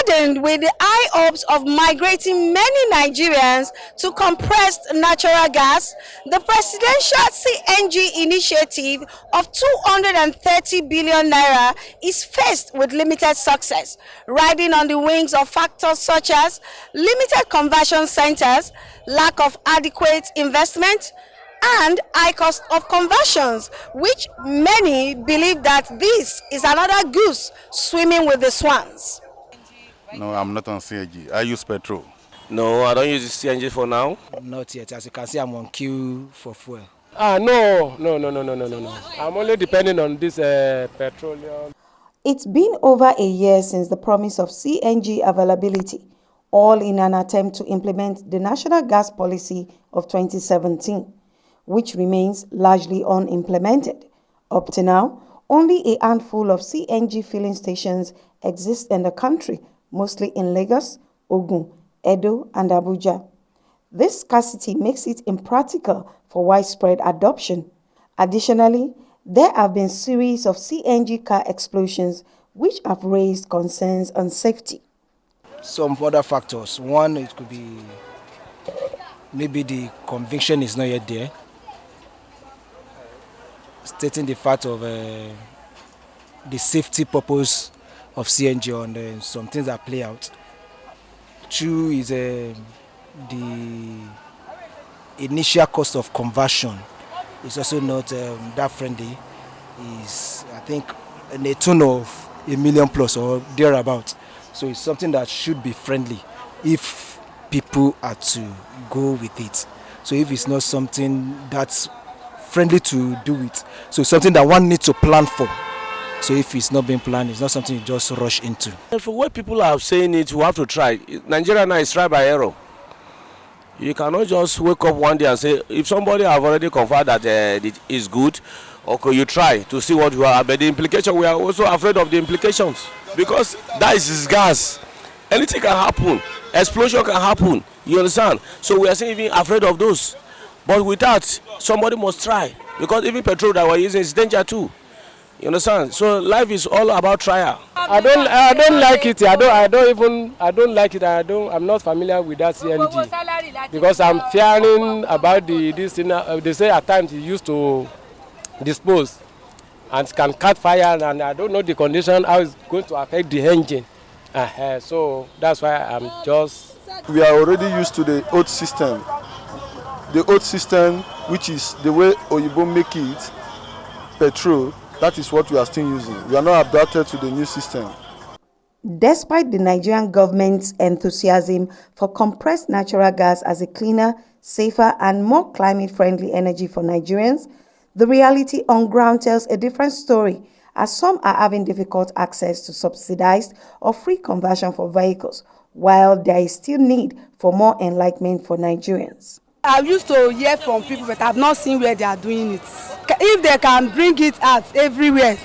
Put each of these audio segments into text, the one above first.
Burdened with the high hopes of migrating many Nigerians to compressed natural gas, the presidential CNG initiative of 230 billion naira is faced with limited success, riding on the wings of factors such as limited conversion centers, lack of adequate investment, and high cost of conversions, which many believe that this is another goose swimming with the swans. No, I'm not on CNG. I use petrol. No, I don't use the CNG for now. Not yet. As you can see, I'm on queue for fuel. No. I'm only depending on this petroleum. It's been over a year since the promise of CNG availability, all in an attempt to implement the National Gas Policy of 2017, which remains largely unimplemented. Up to now, only a handful of CNG filling stations exist in the country, mostly in Lagos, Ogun, Edo, and Abuja. This scarcity makes it impractical for widespread adoption. Additionally, there have been series of CNG car explosions which have raised concerns on safety. Some other factors. One, it could be maybe the conviction is not yet there, stating the fact of the safety purpose of CNG on some things that play out. Two is the initial cost of conversion is also not that friendly. Is I think in a tune of $1 million plus or thereabout. So it's something that should be friendly if people are to go with it. So if it's not something that's friendly to do it, so it's something that one needs to plan for. So if it's not being planned, it's not something you just rush into. And for what people are saying it, you have to try. Nigeria now is try by error. You cannot just wake up one day and say, if somebody have already confirmed that it is good, okay, you try to see what you are. But the implication, we are also afraid of the implications. Because that is gas. Anything can happen. Explosion can happen. You understand? So we are saying even afraid of those. But with that, somebody must try. Because even petrol that we're using is danger too. You understand? So life is all about trial. I don't like it. I don't like it. I'm not familiar with that CNG because I'm fearing about this thing. They say at times it used to dispose and can catch fire, and I don't know the condition how it's going to affect the engine. So that's why I'm just. We are already used to the old system. The old system, which is the way Oyibo make it, petrol. That is what we are still using. We are not adapted to the new system. Despite the Nigerian government's enthusiasm for compressed natural gas as a cleaner, safer, and more climate-friendly energy for Nigerians, the reality on ground tells a different story, as some are having difficult access to subsidized or free conversion for vehicles, while there is still need for more enlightenment for Nigerians. I used to hear from people, but I've not seen where they are doing it. If they can bring it out everywhere,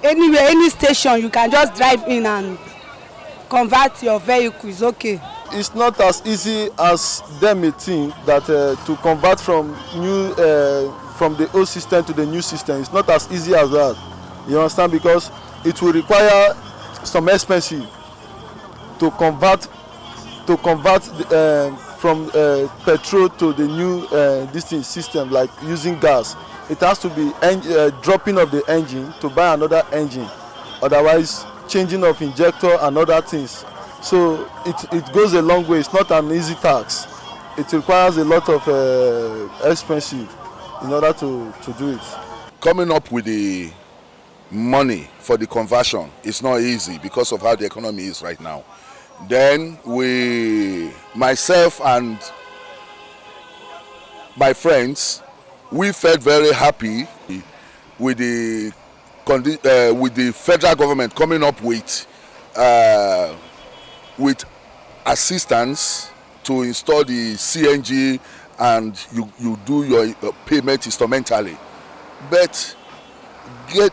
anywhere, any station, you can just drive in and convert your vehicle, it's okay. It's not as easy as them may think that to convert from the old system to the new system. It's not as easy as that. You understand? Because it will require some expensive to convert from petrol to the new distinct system, like using gas. It has to be dropping of the engine to buy another engine, otherwise changing of injector and other things. So it goes a long way. It's not an easy task. It requires a lot of expensive in order to do it. Coming up with the money for the conversion is not easy because of how the economy is right now. Then myself and my friends, we felt very happy with the federal government coming up with assistance to install the CNG, and you do your payment instrumentally. But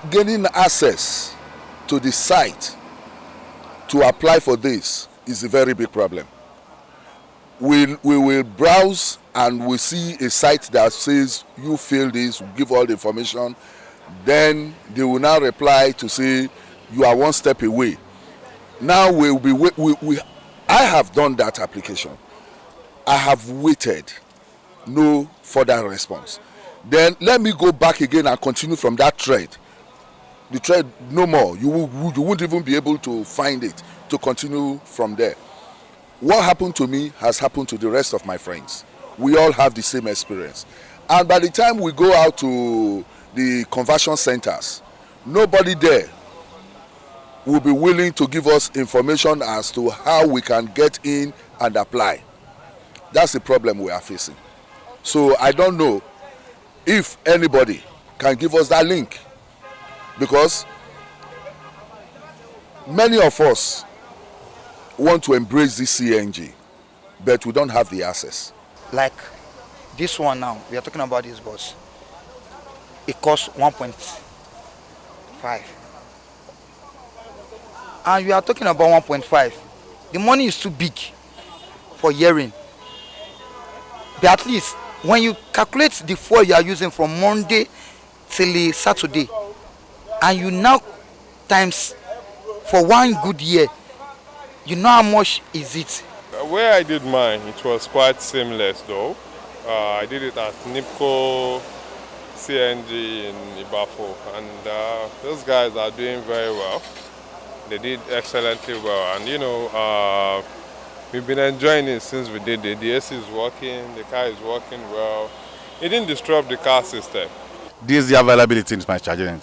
gaining access to the site to apply for this is a very big problem. We will browse and we see a site that says you fill this, give all the information, then they will now reply to say you are one step away. Now I have done that application. I have waited, no further response. Then let me go back again and continue from that thread. The thread, no more. You won't even be able to find it to continue from there. What happened to me has happened to the rest of my friends. We all have the same experience. And by the time we go out to the conversion centers, nobody there will be willing to give us information as to how we can get in and apply. That's the problem we are facing. So I don't know if anybody can give us that link, because many of us want to embrace this CNG, but we don't have the access. Like this one now, we are talking about this bus. It costs 1.5. And we are talking about 1.5. The money is too big for hearing. But at least when you calculate the fuel you are using from Monday till Saturday, and you now times for 1 good year, you know how much is it? Where I did mine, it was quite seamless though. I did it at NIPCO CNG in Ibafo, and those guys are doing very well. They did excellently well, and we've been enjoying it since we did it. The AC is working, the car is working well. It didn't disrupt the car system. This is the availability in my charging.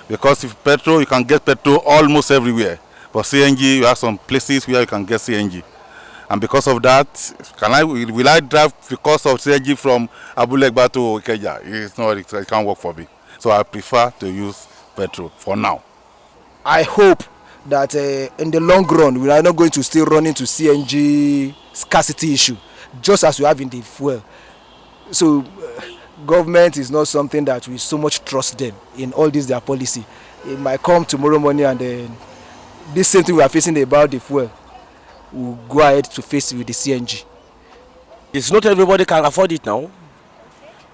Because if petrol, you can get petrol almost everywhere. But CNG, you have some places where you can get CNG. And because of that, will I drive because of CNG from Abulegba to Ikeja? It's not, it can't work for me. So I prefer to use petrol for now. I hope that in the long run, we are not going to still run into CNG scarcity issue, just as we have in the fuel. So government is not something that we so much trust them in all this their policy. It might come tomorrow morning and then this same thing we are facing about the fuel, we'll go ahead to face it with the CNG. It's not everybody can afford it now.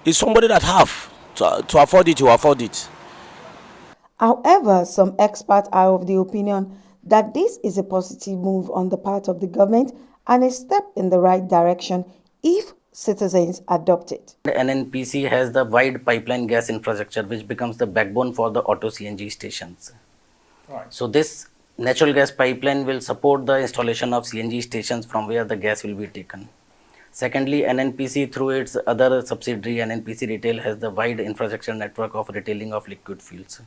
It's somebody that have to afford it, you afford it. However, some experts are of the opinion that this is a positive move on the part of the government and a step in the right direction if citizens adopt it. The NNPC has the wide pipeline gas infrastructure which becomes the backbone for the auto CNG stations. Right. So this natural gas pipeline will support the installation of CNG stations from where the gas will be taken. Secondly, NNPC through its other subsidiary NNPC Retail has the wide infrastructure network of retailing of liquid fuels.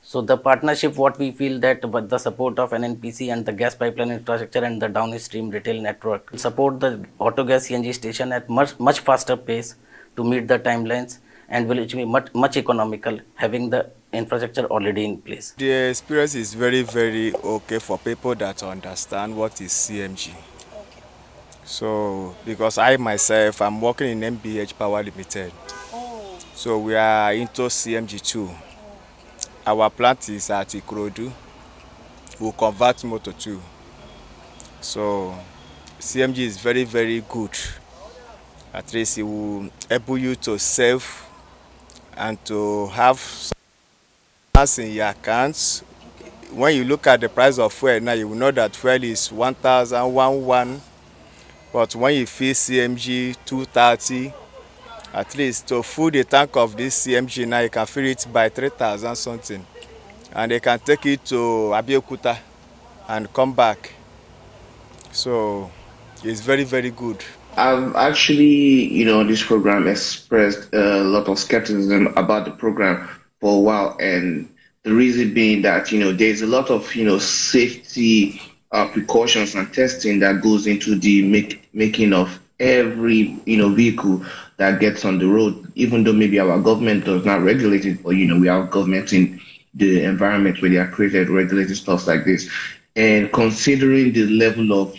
So the partnership, what we feel that with the support of NNPC and the gas pipeline infrastructure and the downstream retail network, support the auto gas CNG station at much faster pace to meet the timelines and will be much economical having the infrastructure already in place. The experience is very, very okay for people that understand what is CNG. Okay. So because I myself, I'm working in MBH Power Limited. Oh. So we are into CNG too. Our plant is at Ikorodu. We'll convert motor too. So CNG is very, very good. At least it will enable you to save and to have some in your accounts. When you look at the price of fuel now, you will know that fuel is 1,111. But when you fill CNG 230, at least to fill the tank of this CNG now, you can fill it by 3,000 something. And they can take it to Abeokuta and come back. So it's very, very good. I've actually, this program expressed a lot of skepticism about the program for a while. And the reason being that, there's a lot of, safety precautions and testing that goes into the making of every, vehicle that gets on the road, even though maybe our government does not regulate it, but, we have government in the environment where they are created, regulated stuff like this. And considering the level of,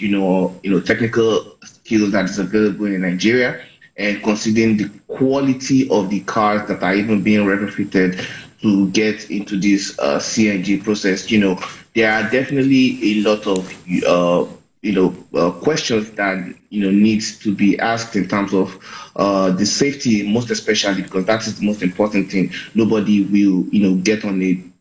technical skills that is available in Nigeria, and considering the quality of the cars that are even being retrofitted to get into this CNG process, there are definitely a lot of, questions that, needs to be asked in terms of the safety, most especially because that is the most important thing. Nobody will, get on an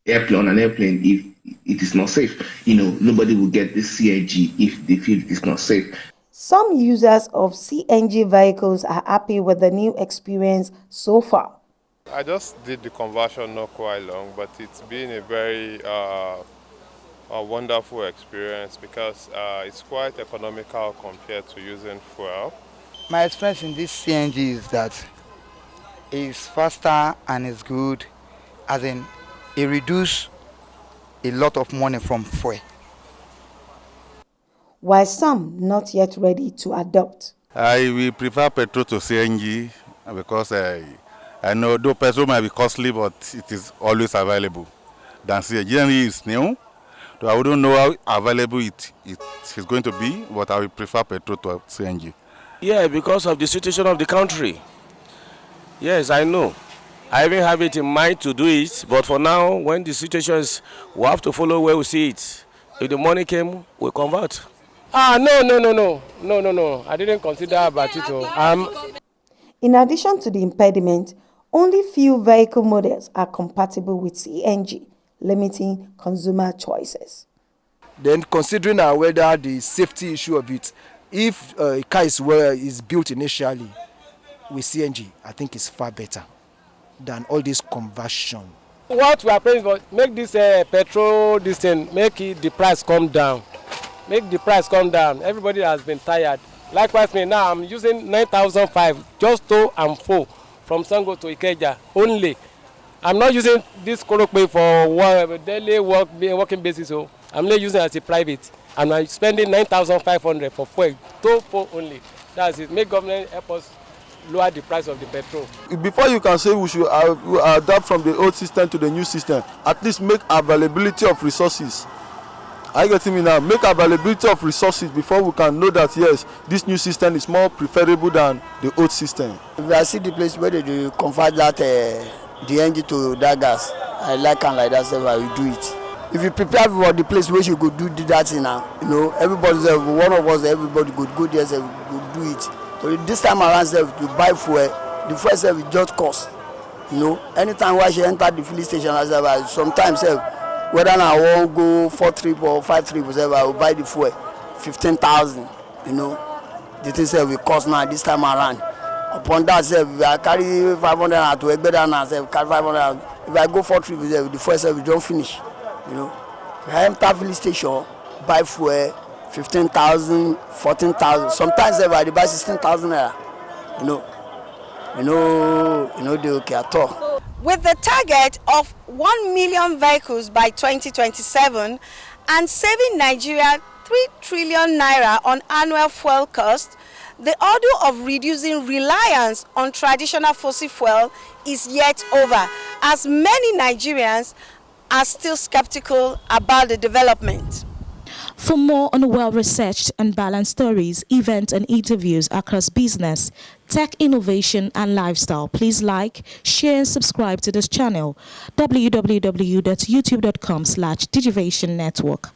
airplane if it is not safe. Nobody will get this CNG if they feel it is not safe. Some users of CNG vehicles are happy with the new experience so far. I just did the conversion not quite long, but it's been a very a wonderful experience because it's quite economical compared to using fuel. My experience in this CNG is that it's faster and it's good, as in it reduces a lot of money from fuel. While some not yet ready to adopt. I will prefer petrol to CNG because I know though petrol might be costly, but it is always available. Than CNG. CNG is new, so I wouldn't know how available it is going to be, but I will prefer petrol to CNG. Yeah, because of the situation of the country. Yes, I know. I even have it in mind to do it, but for now, when the situation is, we have to follow where we see it. If the money came, we convert. No. I didn't consider about it. In addition to the impediment, only few vehicle models are compatible with CNG, limiting consumer choices. Then considering whether the safety issue of it, if a car is built initially with CNG, I think it's far better than all this conversion. What we are praying for, make this petrol, make the price come down. Make the price come down. Everybody has been tired. Likewise, me now I'm using 9,500 just to and fro from Sango to Ikeja only. I'm not using this Korokpe for daily working basis. So I'm not using it as a private. And I'm spending 9,500 for fuel, to fuel only. That's it. Make government help us lower the price of the petrol. Before you can say we should adapt from the old system to the new system, at least make availability of resources. Are you getting me now? Make availability of resources before we can know that yes, this new system is more preferable than the old system. If I see the place where they convert that the engine to that gas, I like and like that, so I will do it. If you prepare for the place where you could do that thing now, everybody's one of us, everybody could go there, so we could do it. So this time around, to buy fuel, the fuel will just cost. Anytime I should enter the filling station, sometimes whether I won't go 4 trip or 5 trip, I will buy the fuel 15,000. The thing will cost now this time around. Upon that, I carry 500 to better now, carry 500. If I go 4 trips, the fuel will just finish. If I enter filling station, buy fuel 15,000, 14,000. Sometimes I buy 16,000 naira. They okay at all. With the target of 1 million vehicles by 2027 and saving Nigeria 3 trillion naira on annual fuel cost, the order of reducing reliance on traditional fossil fuel is yet over, as many Nigerians are still skeptical about the development. For more on well-researched and balanced stories, events and interviews across business, tech innovation and lifestyle, please like, share and subscribe to this channel, www.youtube.com/Digivation Network.